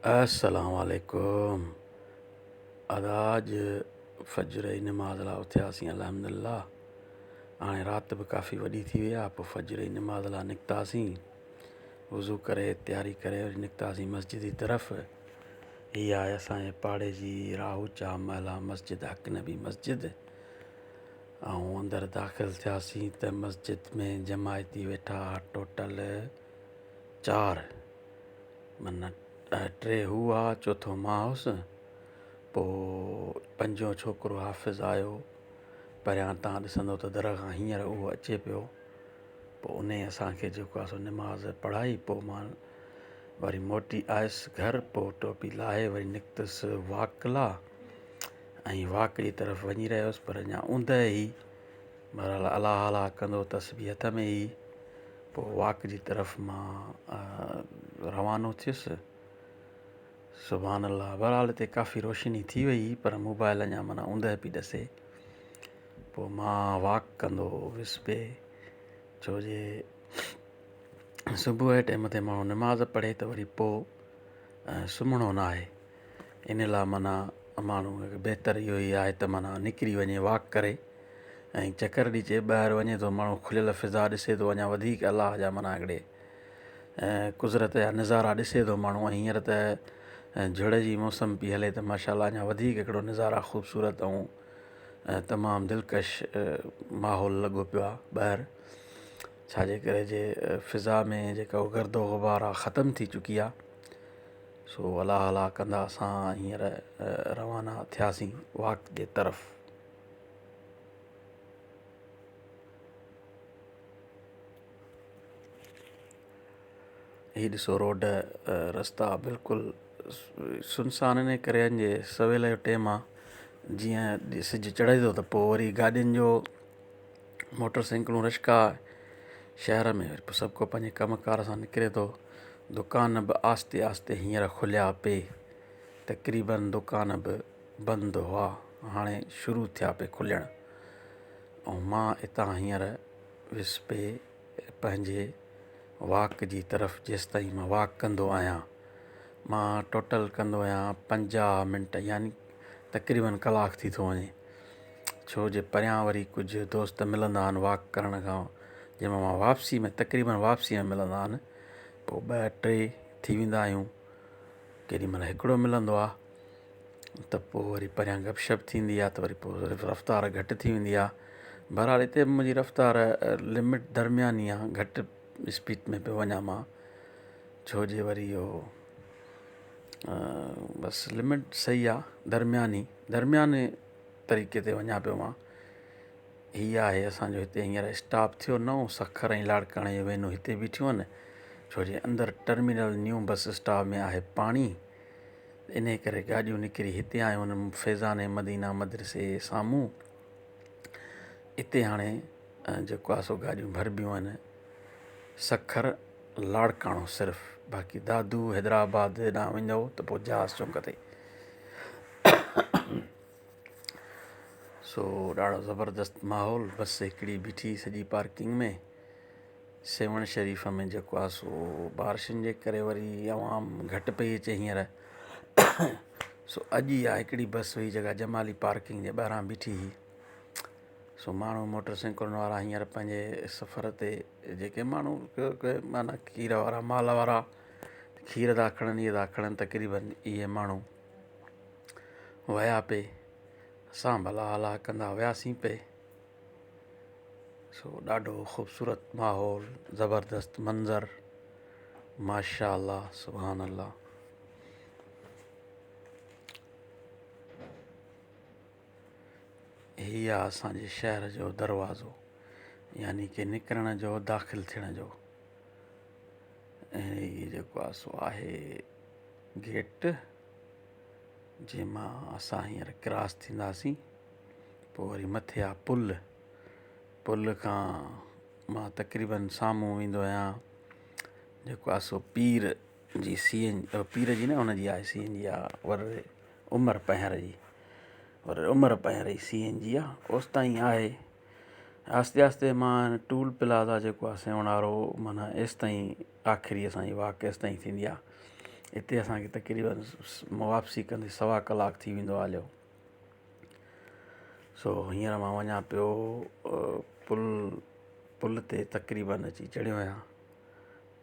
अस्सलाम वालेकुम। अज फजर जी नमाज़ लाइ उथियासीं अल्हम्दुलिल्लाह। हाणे राति बि काफ़ी वॾी थी वई आहे। पोइ फजर जी नमाज़ लाइ निकितासीं, वज़ू करे तयारी करे वरी निकितासीं मस्जिद जी तरफ़। हीअ आहे असांजे पाड़े जी राहूचा महिला मस्जिद, हक़ नबी मस्जिद। ऐं अंदरि दाख़िल थियासीं त मस्जिद में जमायती वेठा टोटल 4, माना 3 हू हुआ, चोथों मां हुउसि। पोइ 5हों छोकिरो हाफ़िज़ आयो, परियां तव्हां ॾिसंदो त दर खां हींअर उहो अचे पियो। पोइ उन असांखे जेको आहे सो निमाज़ पढ़ाई। पोइ मां वरी मोटी आयुसि घर। पोइ टोपी लाहे वरी निकितुसि वॉक लाइ, ऐं वॉक जी तरफ़ वञी रहियो हुउसि, पर अञा ऊंदहि ई बहरहाल अलाह अलाह कंदो तस्बीह हथ में ई। पोइ वॉक जी तरफ़ मां रवानो थियुसि। सुभान अल्लाह, बहरहाल हिते काफ़ी रोशनी थी वई, पर मोबाइल अञा माना ऊंदहि पई ॾसे। पोइ मां वॉक कंदो वियुसि पिए, छो जे सुबुह जे टाइम ते माण्हू निमाज़ पढ़े त वरी पोइ सुम्हणो न आहे। इन लाइ माना माण्हू बहितर इहो ई आहे त माना निकिरी वञे वॉक करे, ऐं चकर ॾिचे ॿाहिरि वञे थो माण्हू, खुलियल फिज़ा ॾिसे थो, अञा वधीक अलाह जा माना हिकिड़े कुदरत जा नज़ारा ॾिसे थो माण्हू। ऐं हींअर त झड़ जी मौसम पई हले त माशाअल्लाह अञा वधीक हिकिड़ो नज़ारा ख़ूबसूरत ऐं तमामु दिलकश माहौल लॻो पियो आहे ॿाहिरि। छाजे करे जे फिज़ा में जेका गर्दो गुबार आहे ख़तमु थी चुकी आहे। सो अलाह अलाह कंदा असां हींअर रवाना थियासीं वॉक जे तरफ़। हीअ ॾिसो रोड, रस्ता बिल्कुलु सुनसान इन करे जे सवेल जो टाइम आहे। जीअं सिजु चढ़े थो त पोइ वरी गाॾियुनि जो, मोटर साइकिलूं रिक्शा शहर में, वरी पोइ सभु को पंहिंजे कमकार सां निकिरे थो। दुकान बि आहिस्ते आहिस्ते हींअर खुलिया पे, तक़रीबन दुकान बि बंदि हुआ, हाणे शुरू थिया पे खुलणु। ऐं मां हितां हींअर वियुसि पे पंहिंजे वॉक जी तरफ़। जेसिताईं मां वॉक कंदो आहियां, मां टोटल कंदो आहियां 50 मिंट, यानी तक़रीबन कलाकु थी थो वञे। छो जे परियां वरी कुझु दोस्त मिलंदा आहिनि वॉक करण खां, जंहिंमां मां वापसी में तक़रीबन वापसी में मिलंदा आहिनि। पोइ 2-3 थी वेंदा आहियूं, केॾीमहिल हिकिड़ो मिलंदो आहे। त पोइ वरी परियां गपशप थींदी आहे, त वरी पोइ रफ़्तार घटि थी वेंदी आहे। बहरहाल हिते बि मुंहिंजी रफ़्तार लिमिट दरमियानी आहे, घटि स्पीड में पियो वञा मां। छो जे वरी इहो बसि लिमिट सही आहे, दरमियाने तरीक़े ते वञा पियो मां। हीअ आहे असांजो हिते हींअर स्टॉप थियो नओं, सखर ऐं लाड़काणे जूं वेनूं हिते बीठियूं आहिनि। छो जे अंदरि टर्मिनल न्यू बस स्टॉप में आहे पाणी, इन करे गाॾियूं निकिरी हिते आयूं आहिनि फैज़ान मदीना मदरसे साम्हूं। हिते हाणे जेको आहे सो गाॾियूं भरबियूं आहिनि सखर लाड़काणो सिर्फ़ु। बाक़ी दादू हैदराबाद ॾांहुं वञो त पोइ जहाज़ चौंक ते। सो ॾाढो ज़बरदस्त माहौल। बस हिकिड़ी बीठी सॼी पार्किंग में। सेवण शरीफ़ में जेको आहे सो बारिशुनि जे करे वरी आवाम घटि पई अचे हींअर। सो अॼु ई आहे हिकिड़ी बस हुई जेका जमाली पार्किंग जे ॿाहिरां बीठी हुई। सो माण्हू मोटर साइकिलुनि वारा हींअर पंहिंजे सफ़र ते, जेके माण्हू माना खीर वारा माल वारा खीर था खणनि, इहे था खणनि, तक़रीबन इहे माण्हू विया पे। असां भला अलाह कंदा वियासीं पे। सो ॾाढो ख़ूबसूरत माहौल, ज़बरदस्त मंज़र, माशा अल्लाह सुभान अल्लाह। हीअ आहे असांजे शहर जो दरवाज़ो, यानी कि निकिरण जो, दाख़िल थियण जो। ऐं हीअ जेको आहे सो आहे गेट, जंहिंमां असां हींअर क्रॉस थींदासीं। पोइ वरी मथे आहे पुल खां मां तक़रीबन साम्हूं वेंदो आहियां जेको आहे सो पीर जी पीर जी न हुनजी आहे CNG आहे, वर उमर पहर जी CNG आहे, ओसि ताईं आहे। आहिस्ते आहिस्ते मां टूल प्लाज़ा जेको आहे सेवण वारो, माना एसि ताईं आख़िरी असांजी वॉक एसि ताईं थींदी आहे। हिते असांखे तक़रीबन वापसी कंदे 1.25 कलाक थी वेंदो आहे हलियो। सो हींअर मां वञा पियो पुल ते तक़रीबन अची चढ़ियो आहियां।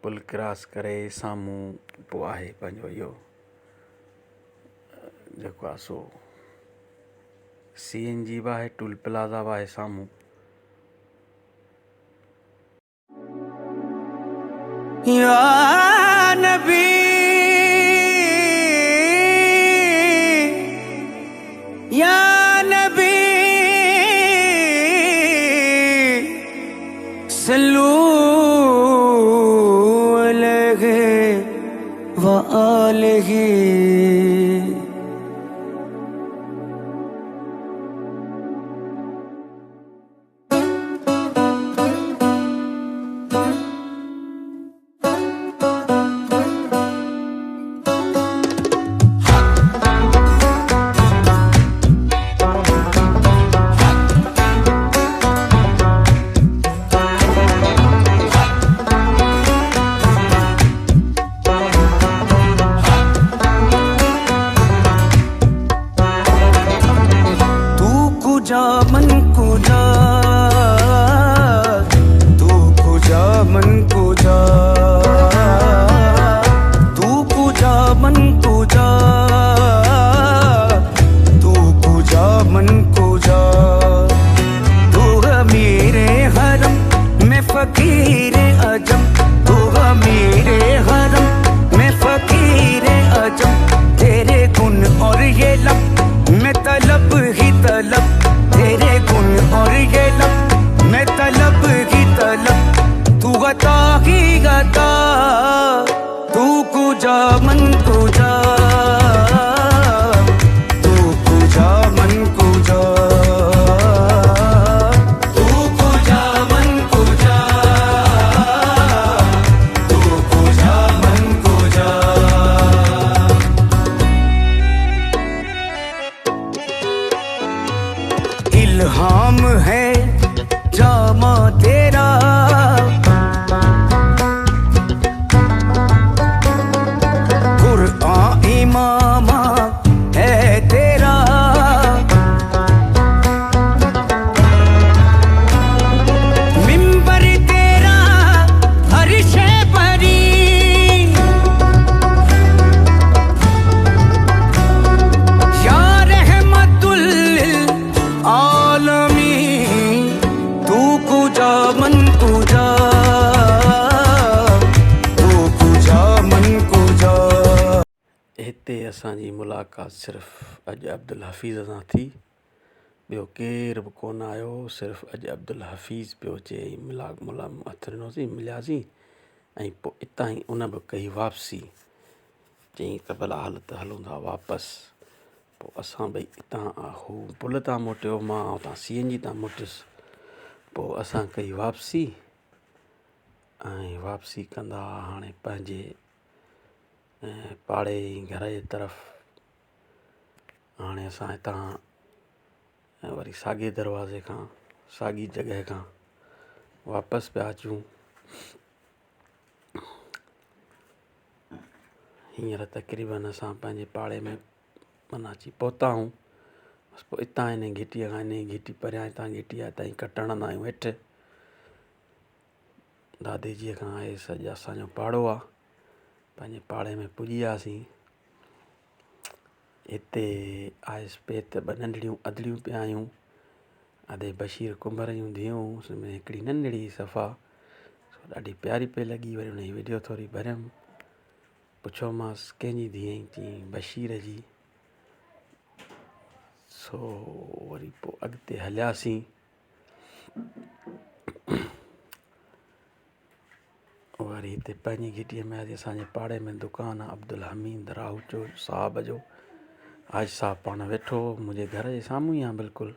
पुल क्रॉस करे साम्हूं पोइ आहे पंहिंजो इहो जेको आहे सो CNG बि आहे, टूल प्लाज़ा बि आहे साम्हूं। या नबी या नबी सल्लू अलैहि व आलिहि। मन को जा तू कुजा मन को जा तू कुजा मन को जा तू कुजा मन को जा। तू मेरे हरम में फकीर अजम, तू मेरे हरम में फकीर अजम। तेरे गुण और ये लब मैं तलब ही तलब, तेरे गुण और ये लब मैं तलब ही तलब। तू गता ही गता तू कुजा मन कुजा तू कुजा मन कुजा तू कुजा मन कुजा तू कुजा मन कुजा। इल्हाम है जामा तेरा कुरआन इमामा है तेरा। मिंबर तेरा अर्श परी या रहमतुल आलमी। तू कुजा मन कुजा तू कुजा मन कुजा। हिते असांजी मुलाक़ात सिर्फ़ु अॼु अब्दुल हफ़ीज़ सां थी, ॿियो केरु बि कोन आयो। सिर्फ़ु अॼु अब्दुल हफ़ीज़ पियो अचे, हथ ॾिनोसीं, मिलियासीं ऐं पोइ हितां ई उन बि कई वापसी। चयईं त भला हल त हलूं था वापसि। पोइ असां ॿई हितां हू पुल तां मोटियो, मां हुतां CNG तां मोटियुसि। पोइ असां कई वापसी ऐं वापसी कंदा हाणे पंहिंजे पाड़े घर जे तरफ़। हाणे असां हितां वरी साॻे दरवाज़े खां, साॻी जॻह खां वापसि पिया अचूं। हींअर तक़रीबन असां पंहिंजे पाड़े में माना अची पहुता आहियूं। बसि पोइ हितां इन घिटीअ खां इन घिटी परियां हितां घिटी आहे ताईं कटणंदा आहियूं हेठि। दादेजीअ खां आहे सॼा असांजो पाड़ो आहे। पंहिंजे पाड़े में पुॼी वियासीं। हिते आयसि पेत ॿ नंढड़ियूं अदड़ियूं पिया आहियूं, अदे बशीर कुंभर जूं धीअरूं। उसमें हिकिड़ी नंढड़ी सफ़ा ॾाढी प्यारी पई लॻी। वरी हुनजी वीडियो थोरी भरियमि, पुछियोमांसि कंहिंजी धीअ आई, चई बशीर जी। सो वरी पोइ अॻिते हलियासीं। वरी हिते पंहिंजी घिटीअ में असांजे पाड़े में दुकानु आहे अब्दुल हमीद राहूचो साहब जो। हाजी साहब पाण वेठो मुंहिंजे घर जे साम्हूं ई आहे बिल्कुलु।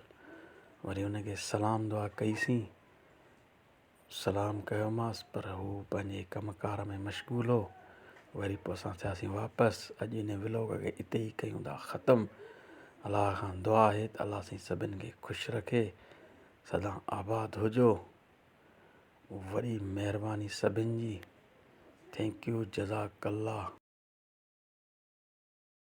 वरी हुनखे सलाम दुआ कईसीं, सलाम कयोमांसि, पर हू पंहिंजे कमकार में मशगूल हो। वरी पोइ असां थियासीं वापसि। अॼु इन व्लॉग खे हिते ई कयूं था ख़तमु। अलाह खां दुआ आहे त अलाह साईं सभिनि खे ख़ुशि रखे, सदा आबाद हुजो। वॾी महिरबानी सभिनि जी। Thank U, जज़ाकल्ला।